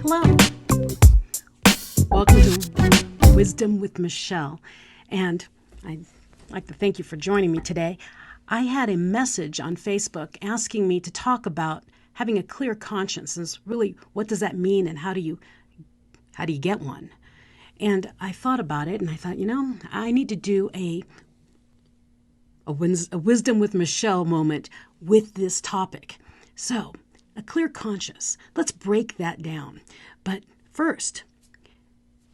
Hello. Welcome to Wisdom with Michelle. And I'd like to thank you for joining me today. I had a message on Facebook asking me to talk about having a clear conscience. And really, what does that mean and how do you get one? And I thought about it and I thought, I need to do a Wisdom with Michelle moment with this topic. So, a clear conscience. Let's break that down. But first,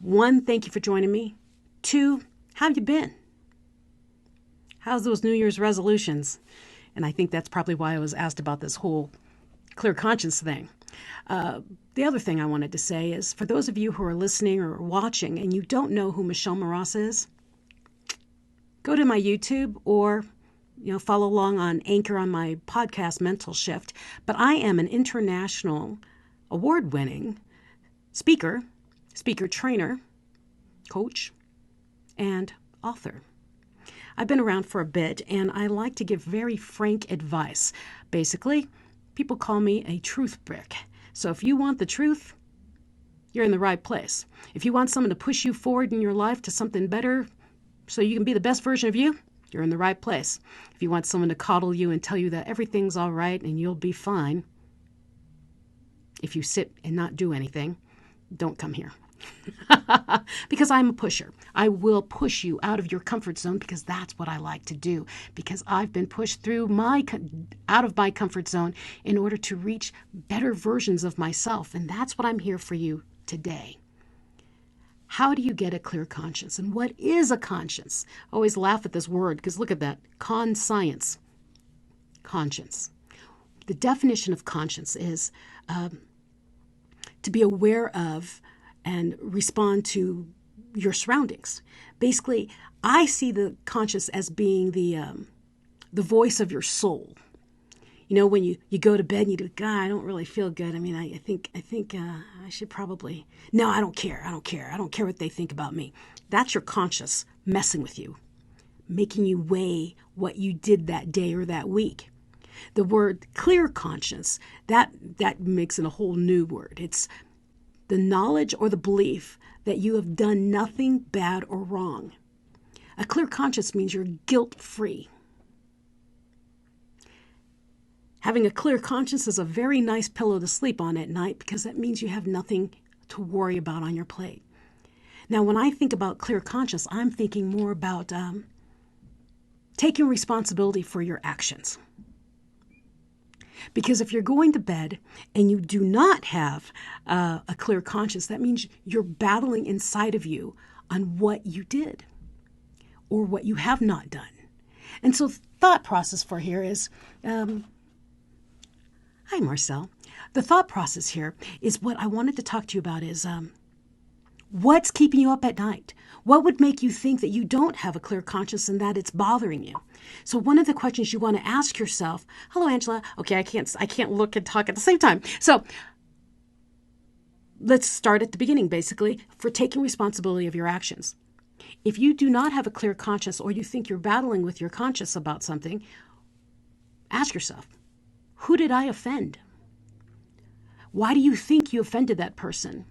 1, thank you for joining me. 2, how have you been? How's those New Year's resolutions? And I think that's probably why I was asked about this whole clear conscience thing. The other thing I wanted to say is, for those of you who are listening or watching and you don't know who Michelle Mras is, go to my YouTube or follow along on Anchor on my podcast, MentalShift. But I am an international award-winning speaker, trainer, coach, and author. I've been around for a bit, and I like to give very frank advice. Basically, people call me a truth brick. So if you want the truth, you're in the right place. If you want someone to push you forward in your life to something better so you can be the best version of you, you're in the right place. If you want someone to coddle you and tell you that everything's all right and you'll be fine, if you sit and not do anything, don't come here. Because I'm a pusher. I will push you out of your comfort zone because that's what I like to do. Because I've been pushed through out of my comfort zone in order to reach better versions of myself. And that's what I'm here for you today. How do you get a clear conscience? And what is a conscience? I always laugh at this word because look at that. Conscience. Conscience. The definition of conscience is to be aware of and respond to your surroundings. Basically, I see the conscience as being the voice of your soul. When you go to bed and you do, God, I don't really feel good. I think I should probably. No, I don't care. I don't care what they think about me. That's your conscience messing with you, making you weigh what you did that day or that week. The word clear conscience, that makes it a whole new word. It's the knowledge or the belief that you have done nothing bad or wrong. A clear conscience means you're guilt-free. Having a clear conscience is a very nice pillow to sleep on at night because that means you have nothing to worry about on your plate. Now, when I think about clear conscience, I'm thinking more about taking responsibility for your actions. Because if you're going to bed and you do not have a clear conscience, that means you're battling inside of you on what you did or what you have not done. And so thought process for here is, hi, Marcel. The thought process here is what I wanted to talk to you about is what's keeping you up at night? What would make you think that you don't have a clear conscience and that it's bothering you? So one of the questions you want to ask yourself, hello, Angela. Okay, I can't look and talk at the same time. So let's start at the beginning, basically, for taking responsibility of your actions. If you do not have a clear conscience or you think you're battling with your conscience about something, ask yourself, who did I offend? Why do you think you offended that person?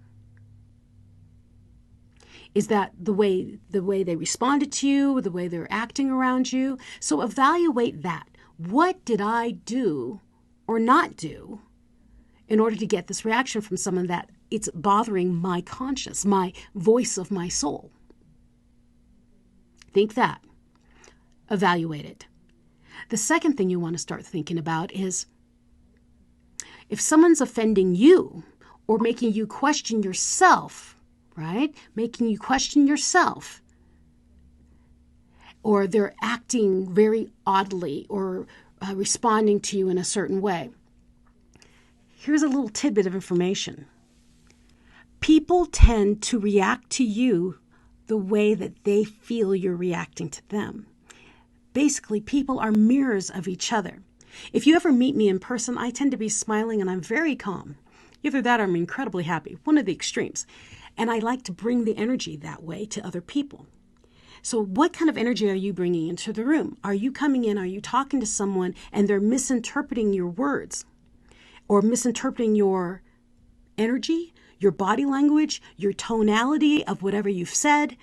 Is that the way they responded to you, the way they're acting around you? So evaluate that. What did I do or not do in order to get this reaction from someone that it's bothering my conscience, my voice of my soul? Think that. Evaluate it. The second thing you want to start thinking about is if someone's offending you or making you question yourself, right? Making you question yourself, or they're acting very oddly or responding to you in a certain way. Here's a little tidbit of information. People tend to react to you the way that they feel you're reacting to them. Basically, people are mirrors of each other. If you ever meet me in person, I tend to be smiling and I'm very calm. Either that or I'm incredibly happy, one of the extremes. And I like to bring the energy that way to other people. So what kind of energy are you bringing into the room? Are you coming in, are you talking to someone and they're misinterpreting your words or misinterpreting your energy, your body language, your tonality of whatever you've said,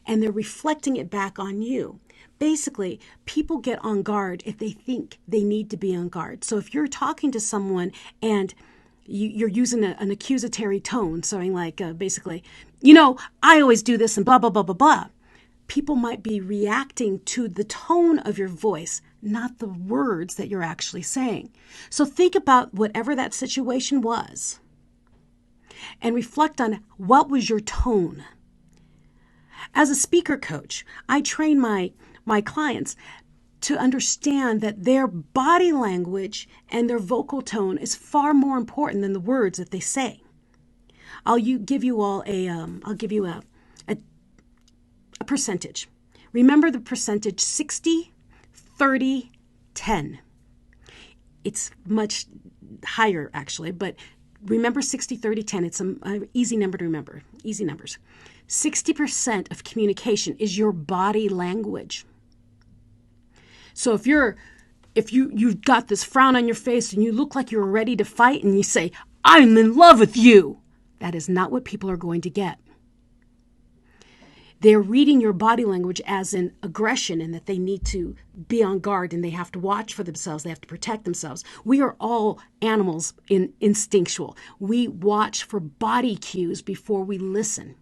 and they're reflecting it back on you. Basically, people get on guard if they think they need to be on guard. So if you're talking to someone and you're using an accusatory tone, saying like basically, I always do this and blah, blah, blah, blah, blah. People might be reacting to the tone of your voice, not the words that you're actually saying. So think about whatever that situation was and reflect on what was your tone. As a speaker coach, I train my clients to understand that their body language and their vocal tone is far more important than the words that they say. I'll give you a percentage. Remember the percentage 60, 30, 10. It's much higher actually, but remember 60, 30, 10. It's an easy number to remember, easy numbers. 60% of communication is your body language. So if you've got this frown on your face and you look like you're ready to fight and you say, "I'm in love with you," that is not what people are going to get. They're reading your body language as an aggression and that they need to be on guard and they have to watch for themselves. They have to protect themselves. We are all animals instinctual. We watch for body cues before we listen.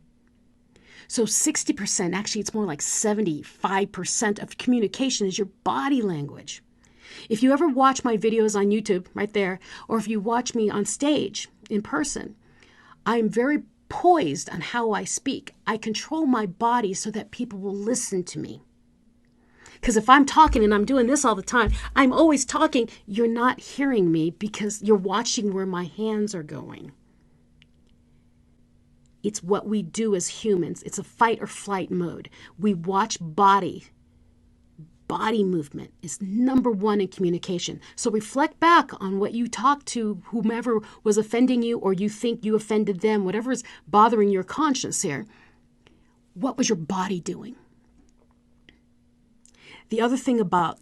So 60%, actually it's more like 75% of communication is your body language. If you ever watch my videos on YouTube right there, or if you watch me on stage in person, I'm very poised on how I speak. I control my body so that people will listen to me. Because if I'm talking and I'm doing this all the time, I'm always talking, you're not hearing me because you're watching where my hands are going. It's what we do as humans. It's a fight or flight mode. We watch body. Body movement is number one in communication. So reflect back on what you talked to whomever was offending you or you think you offended them, whatever is bothering your conscience here. What was your body doing? The other thing about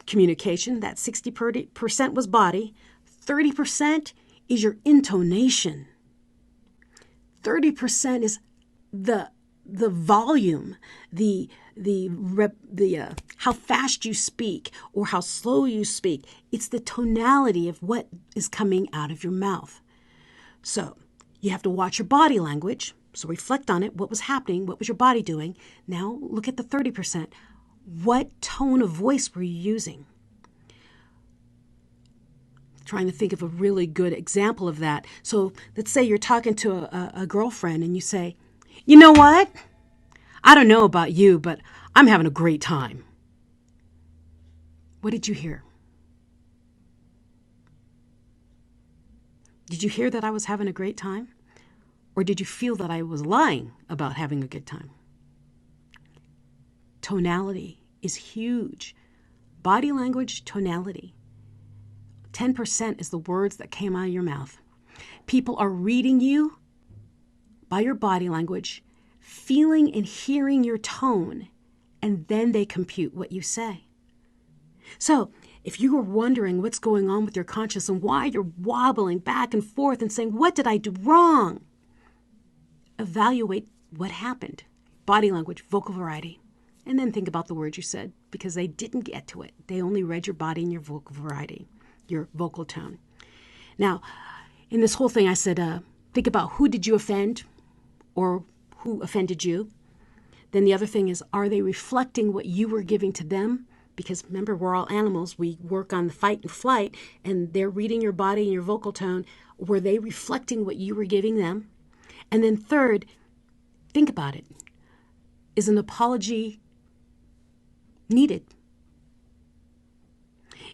communication, that 60% was body, 30% is your intonation. 30% is the volume, how fast you speak or how slow you speak. It's the tonality of what is coming out of your mouth. So you have to watch your body language. So reflect on it. What was happening? What was your body doing? Now look at the 30%. What tone of voice were you using? Trying to think of a really good example of that. So let's say you're talking to a girlfriend and you say, "You know what? I don't know about you, but I'm having a great time." What did you hear? Did you hear that I was having a great time? Or did you feel that I was lying about having a good time? Tonality is huge. Body language, tonality. 10% is the words that came out of your mouth. People are reading you by your body language, feeling and hearing your tone, and then they compute what you say. So if you were wondering what's going on with your conscience and why you're wobbling back and forth and saying, "What did I do wrong?" Evaluate what happened. Body language, vocal variety. And then think about the words you said because they didn't get to it. They only read your body and your vocal variety, your vocal tone. Now, in this whole thing, I said, think about who did you offend or who offended you. Then the other thing is, are they reflecting what you were giving to them? Because remember, we're all animals. We work on the fight and flight, and they're reading your body and your vocal tone. Were they reflecting what you were giving them? And then third, think about it. Is an apology needed?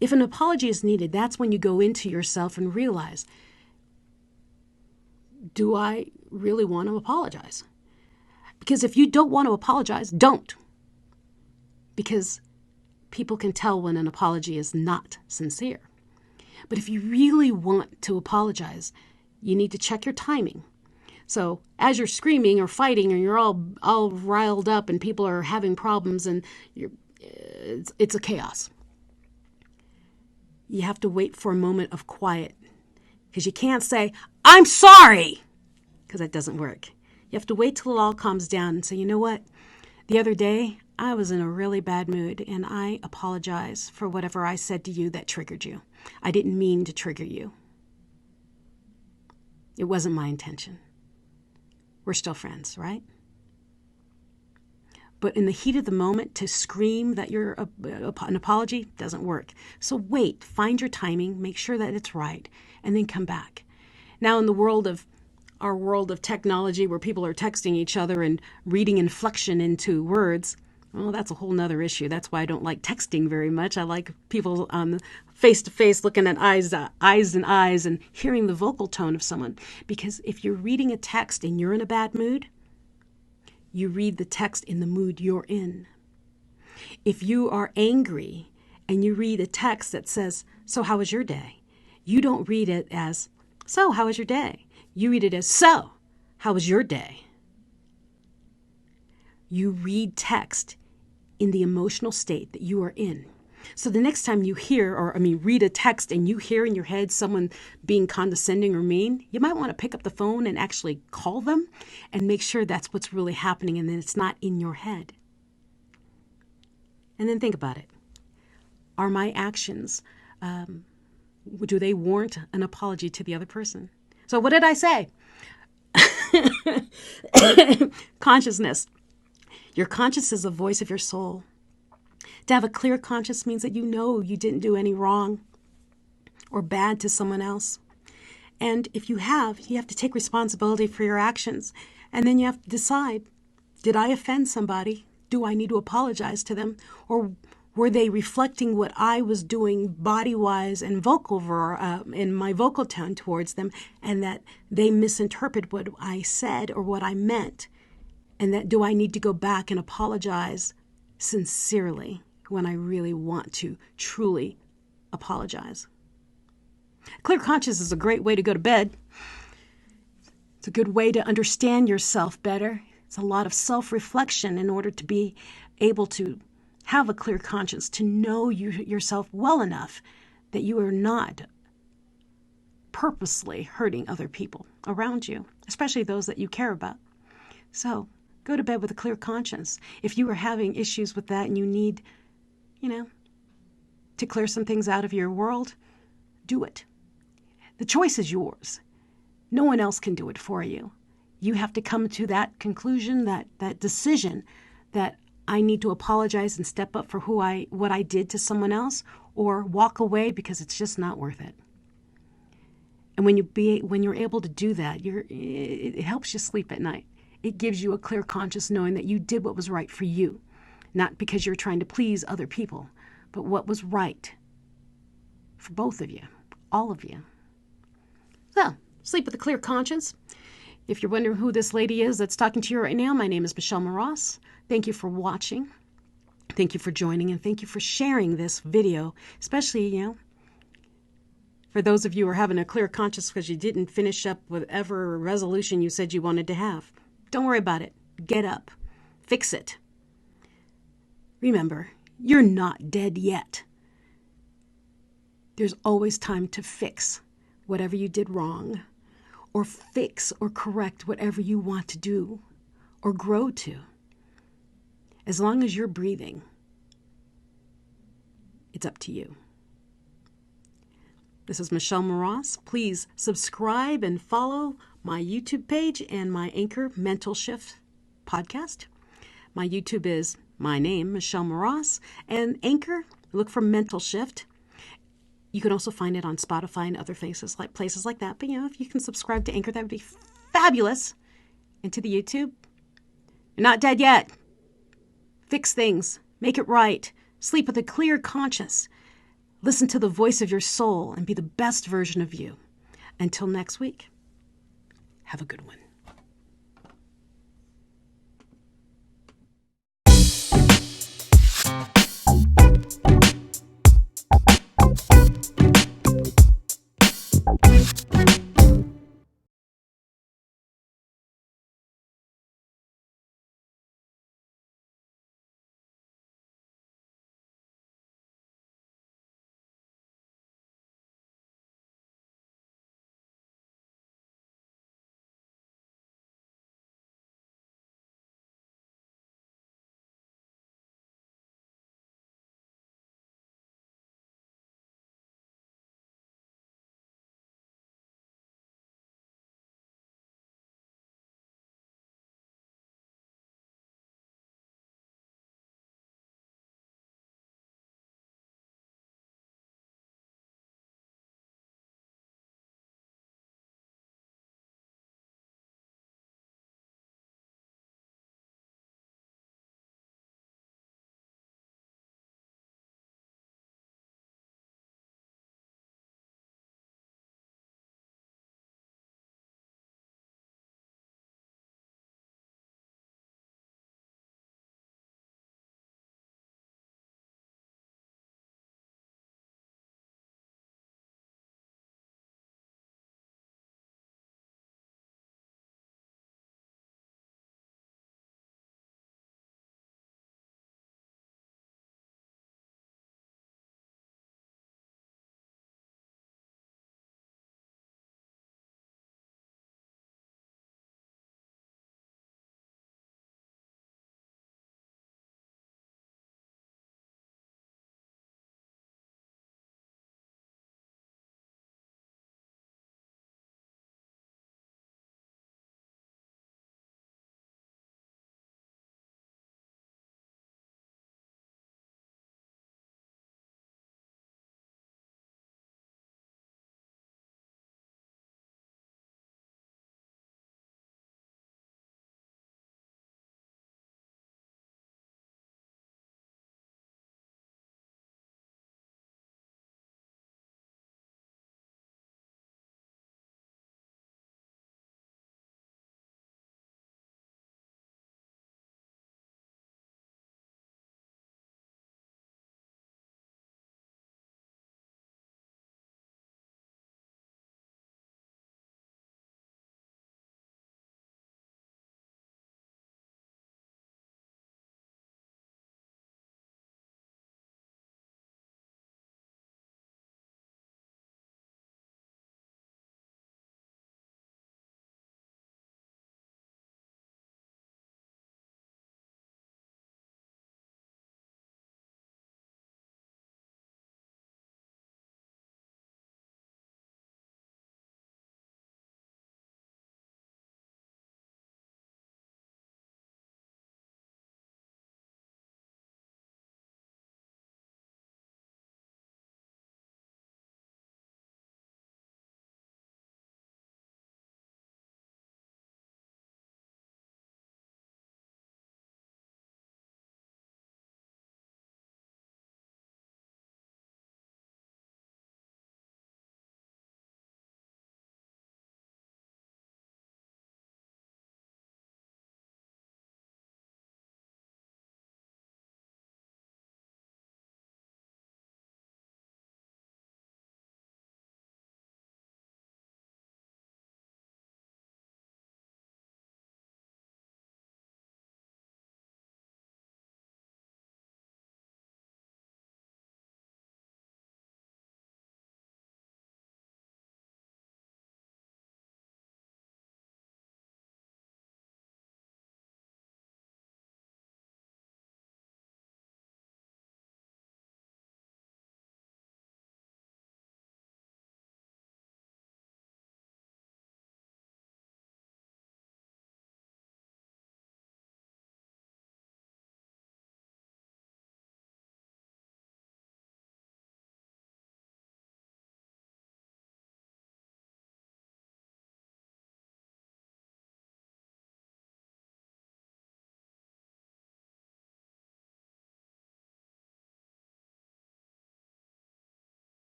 If an apology is needed, that's when you go into yourself and realize, do I really want to apologize? Because if you don't want to apologize, don't. Because people can tell when an apology is not sincere. But if you really want to apologize, you need to check your timing. So as you're screaming or fighting and you're all riled up and people are having problems and it's a chaos. You have to wait for a moment of quiet because you can't say, "I'm sorry," because that doesn't work. You have to wait till it all calms down and say, you know what? The other day, I was in a really bad mood, and I apologize for whatever I said to you that triggered you. I didn't mean to trigger you. It wasn't my intention. We're still friends, right? But in the heat of the moment, to scream that you're an apology doesn't work. So wait, find your timing, make sure that it's right, and then come back. Now, in the our world of technology, where people are texting each other and reading inflection into words, well, that's a whole nother issue. That's why I don't like texting very much. I like people face-to-face, looking at eyes and eyes and hearing the vocal tone of someone. Because if you're reading a text and you're in a bad mood, you read the text in the mood you're in. If you are angry and you read a text that says, so how was your day? You don't read it as, so how was your day? You read it as, so how was your day? You read text in the emotional state that you are in. So the next time you read a text and you hear in your head someone being condescending or mean, you might want to pick up the phone and actually call them and make sure that's what's really happening and then it's not in your head. And then think about it. Are my actions, do they warrant an apology to the other person? So what did I say? Consciousness. Your conscience is the voice of your soul. To have a clear conscience means that you know you didn't do any wrong or bad to someone else. And if you have to take responsibility for your actions. And then you have to decide, did I offend somebody? Do I need to apologize to them? Or were they reflecting what I was doing body-wise and in my vocal tone towards them, and that they misinterpreted what I said or what I meant? And that do I need to go back and apologize sincerely when I really want to truly apologize? Clear conscience is a great way to go to bed. It's a good way to understand yourself better. It's a lot of self-reflection in order to be able to have a clear conscience, to know yourself well enough that you are not purposely hurting other people around you, especially those that you care about. So go to bed with a clear conscience. If you are having issues with that and you need, to clear some things out of your world, do it. The choice is yours. No one else can do it for you. You have to come to that conclusion, that decision that I need to apologize and step up for what I did to someone else, or walk away because it's just not worth it. And when you're able to do that, it helps you sleep at night. It gives you a clear conscience knowing that you did what was right for you, not because you're trying to please other people, but what was right for both of you, all of you. So, sleep with a clear conscience. If you're wondering who this lady is that's talking to you right now, my name is Mras. Thank you for watching. Thank you for joining, and thank you for sharing this video, especially, for those of you who are having a clear conscience because you didn't finish up whatever resolution you said you wanted to have. Don't worry about it. Get up. Fix it. Remember, you're not dead yet. There's always time to fix whatever you did wrong, or fix or correct whatever you want to do or grow to. As long as you're breathing, it's up to you. This is Mras. Please subscribe and follow my YouTube page and my Anchor MentalShift podcast. My YouTube is my name, Mras, and Anchor, look for MentalShift. You can also find it on Spotify and other places like that. But if you can subscribe to Anchor, that would be fabulous. And to the YouTube, you're not dead yet. Fix things. Make it right. Sleep with a clear conscience. Listen to the voice of your soul and be the best version of you. Until next week, have a good one.